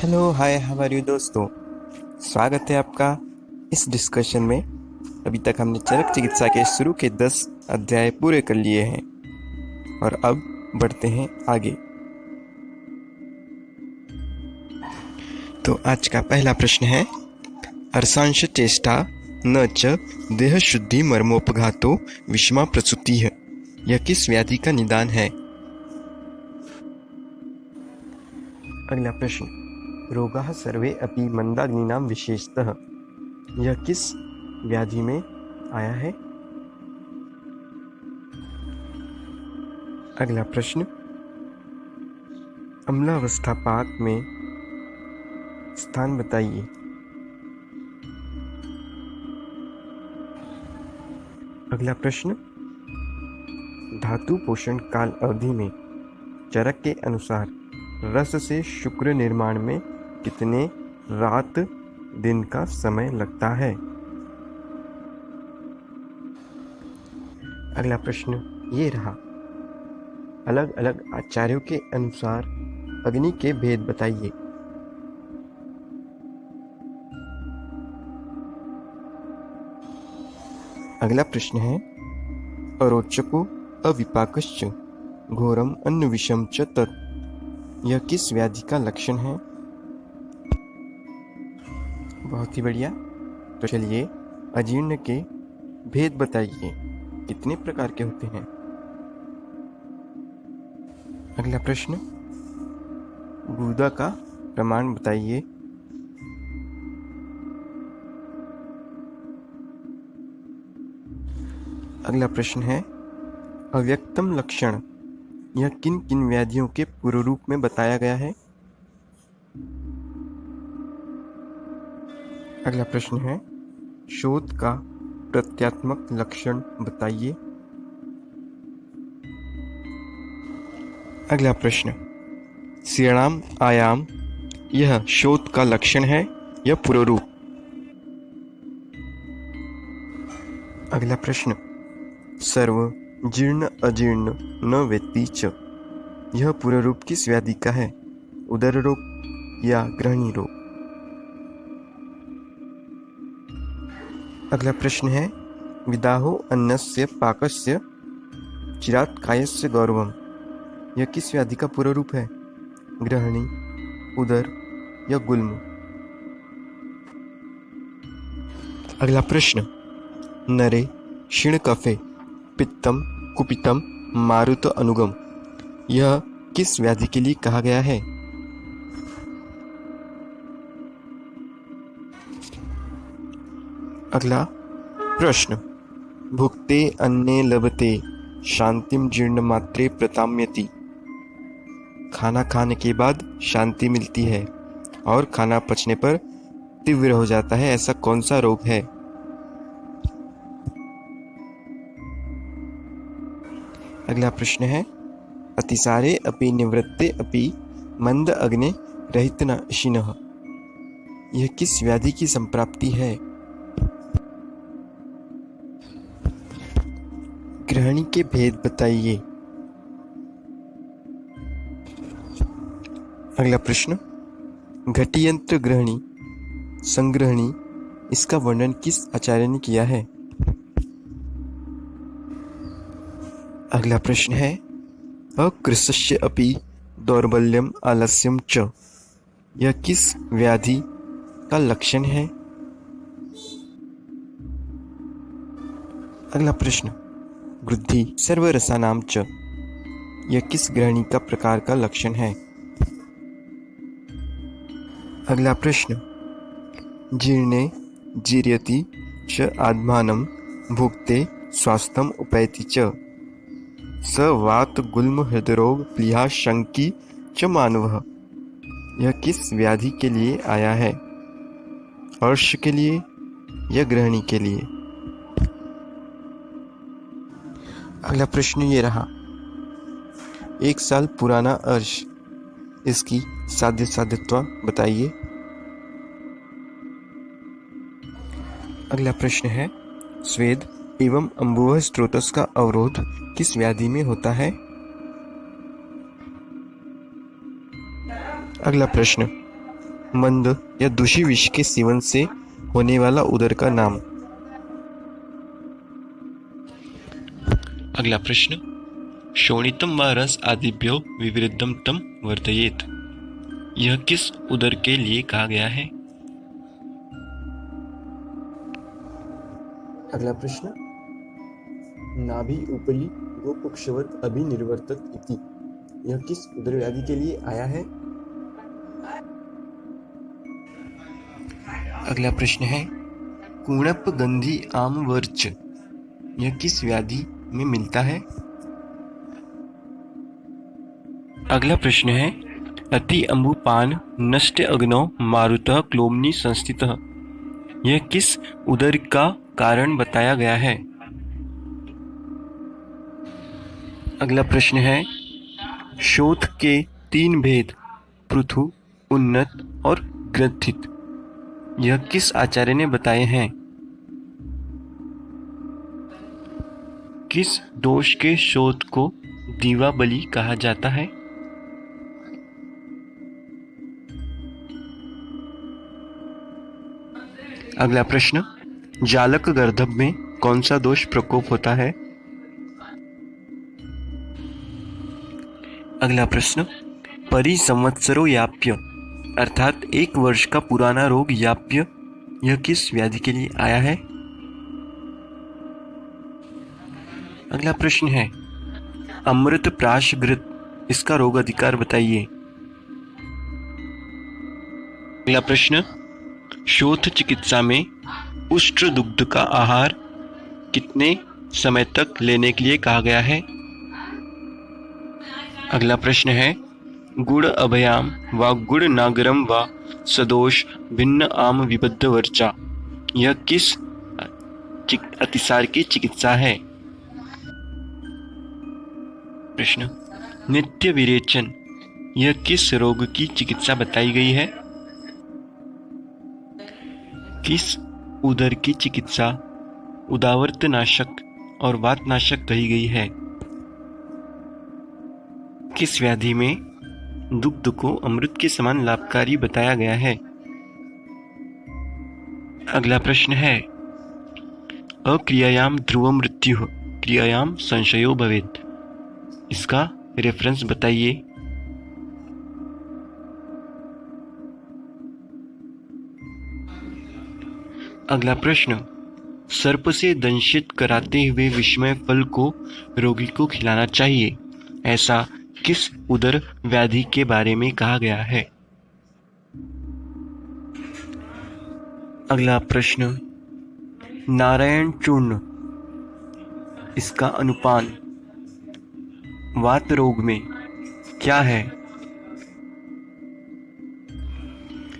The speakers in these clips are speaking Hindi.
Hello hi how are you दोस्तों। स्वागत है आपका इस डिस्कशन में। अभी तक हमने चरक चिकित्सा के शुरू के 10 अध्याय पूरे कर लिए हैं और अब बढ़ते हैं आगे। तो आज का पहला प्रश्न है, अर्शांश चेष्टा न च देह शुद्धि मर्मोपघातो विषमा प्रसूतिः, यह किस व्याधि का निदान है? अगला प्रश्न, रोगाः सर्वे अपि मंदाग्नीनां विशेषतः, यह किस व्याधि में आया है? अगला प्रश्न, अम्लावस्था पाक में स्थान बताइए। अगला प्रश्न, धातु पोषण काल अवधि में चरक के अनुसार रस से शुक्र निर्माण में कितने रात दिन का समय लगता है? अगला प्रश्न ये रहा, अलग अलग आचार्यों के अनुसार अग्नि के भेद बताइए। अगला प्रश्न है, अरोचको अविपाकश्च घोरम अन्न विषम च तत्, यह किस व्याधि का लक्षण है? बहुत ही बढ़िया। तो चलिए अजीर्ण के भेद बताइए, कितने प्रकार के होते हैं? अगला प्रश्न, गुर्दा का प्रमाण बताइए। अगला प्रश्न है, अव्यक्तम लक्षण, यह किन किन व्याधियों के पूर्व रूप में बताया गया है? अगला प्रश्न है, शोथ का प्रत्यात्मक लक्षण बताइए। अगला प्रश्न, शीर्णाम आयाम, यह शोथ का लक्षण है या पूर्व रूप? अगला प्रश्न, सर्व जीर्ण अजीर्ण न वेत्ति च, यह पूर्व रूप किस व्याधि का है? उदर रोग या ग्रहणी रोग? अगला प्रश्न है, विदाहो अन्नस्य पाकस्य चिरात् कायस्य गौरवम, यह किस व्याधि का पूर्व रूप है? ग्रहणी, उदर या गुल्म? अगला प्रश्न, नरे क्षीण कफे पित्तम कुपितम मारुत अनुगम, यह किस व्याधि के लिए कहा गया है? अगला प्रश्न, भुक्ते अन्ने लभते शांतिम जीर्ण मात्रे प्रताम्यति, खाना खाने के बाद शांति मिलती है और खाना पचने पर तीव्र हो जाता है, ऐसा कौन सा रोग है? अगला प्रश्न है, अतिसारे अपि निवृत्ते अपि मंद अग्ने रहितनाशिनः, यह किस व्याधि की संप्राप्ति है? ग्रहणी के भेद बताइए। अगला प्रश्न, घटियंत्र ग्रहणी संग्रहणी, इसका वर्णन किस आचार्य ने किया है? अगला प्रश्न है, अकृशस्य अपि दौर्बल्यम आलस्यम च, यह किस व्याधि का लक्षण है? अगला प्रश्न, वृद्धि सर्वरसानाम च, यह किस ग्रहणी का प्रकार का लक्षण है? अगला प्रश्न, जीर्णे जीर्यति च आत्मानं भुक्ते स्वास्थ्यम उपैति च, स वात गुल्म हृदरोग प्लीहा शंकी च मानवः, यह किस व्याधि के लिए आया है? अर्श के लिए या ग्रहणी के लिए? अगला प्रश्न ये रहा, 1 साल पुराना अर्श, इसकी साध्य साध्यत्व बताइए। अगला प्रश्न है, स्वेद एवं अम्बुह स्रोतस का अवरोध किस व्याधि में होता है? अगला प्रश्न, मंद या दूषित विष के सेवन से होने वाला उदर का नाम। अगला प्रश्न, शोणितम व रस आदिभ्यो विवृद्धम तम वर्धयेत, यह किस उदर के लिए कहा गया है? अगला प्रश्न, नाभि उपरी गोपुक्षवत अभिनिर्वर्तत इति, यह किस उदर व्याधि के लिए आया है? अगला प्रश्न है, कुणप गंधी आम वर्च, यह किस व्याधि में मिलता है? अगला प्रश्न है, अति अम्बुपान नष्ट अग्नौ मारुतः क्लोमनी संस्थितः, यह किस उदर का कारण बताया गया है? अगला प्रश्न है, शोथ के 3 भेद पृथु, उन्नत और ग्रथित, यह किस आचार्य ने बताए हैं? किस दोष के शोथ को दीवा बलि कहा जाता है? अगला प्रश्न, जालक गर्दभ में कौन सा दोष प्रकोप होता है? अगला प्रश्न, परिसंवत्सरो याप्य, अर्थात 1 वर्ष का पुराना रोग याप्य, यह किस व्याधि के लिए आया है? अगला प्रश्न है, अमृत प्राश घृत, इसका रोग अधिकार बताइए। अगला प्रश्न, शोथ चिकित्सा में उष्ट्र दुग्ध का आहार कितने समय तक लेने के लिए कहा गया है? अगला प्रश्न है, गुड़ अभयाम व गुड़ नागरम व सदोष भिन्न आम विबद्ध वर्चा, यह किस अतिसार की चिकित्सा है? प्रश्न, नित्य विरेचन, यह किस रोग की चिकित्सा बताई गई है? किस उदर की चिकित्सा उदावर्तनाशक और वातनाशक कही गई है? किस व्याधि में दुग्ध को अमृत के समान लाभकारी बताया गया है? अगला प्रश्न है, अक्रियायाम ध्रुव मृत्यु क्रियायाम संशयो भवेत्, इसका रेफरेंस बताइए। अगला प्रश्न, सर्प से दंशित कराते हुए विषमय फल को रोगी को खिलाना चाहिए, ऐसा किस उदर व्याधि के बारे में कहा गया है? अगला प्रश्न, नारायण चूर्ण, इसका अनुपान वात रोग में क्या है?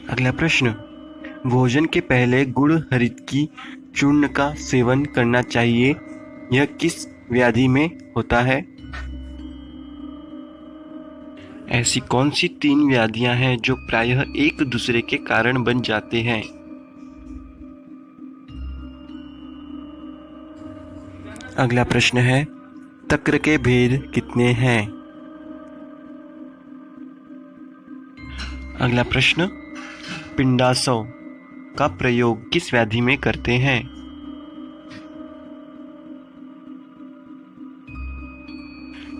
अगला प्रश्न, भोजन के पहले गुड़ हरित की चूर्ण का सेवन करना चाहिए, यह किस व्याधि में होता है? ऐसी कौन सी 3 व्याधियां हैं जो प्रायः एक दूसरे के कारण बन जाते हैं? अगला प्रश्न है, तक्र के भेद कितने हैं? अगला प्रश्न, पिंडासव का प्रयोग किस व्याधि में करते हैं?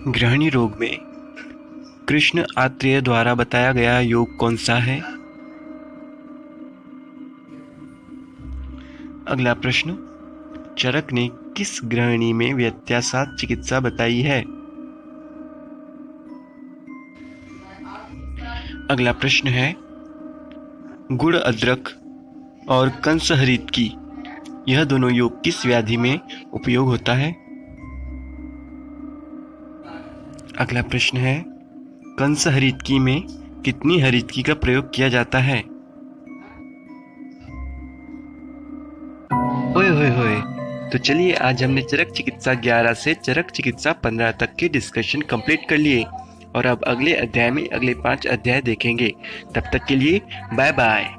गृहिणी रोग में कृष्ण आत्रेय द्वारा बताया गया योग कौन सा है? अगला प्रश्न, चरक ने किस गृहिणी में व्यत्यासात चिकित्सा बताई है? अगला प्रश्न है, गुड़ अदरक और कंसहरित की, यह दोनों योग किस व्याधि में उपयोग होता है? अगला प्रश्न है, कंस हरितकी में कितनी हरितकी का प्रयोग किया जाता है? ओए होए होए, तो चलिए आज हमने चरक चिकित्सा 11 से चरक चिकित्सा 15 तक के डिस्कशन कंप्लीट कर लिए और अब अगले अध्याय में अगले 5 अध्याय देखेंगे। तब तक के लिए बाय बाय।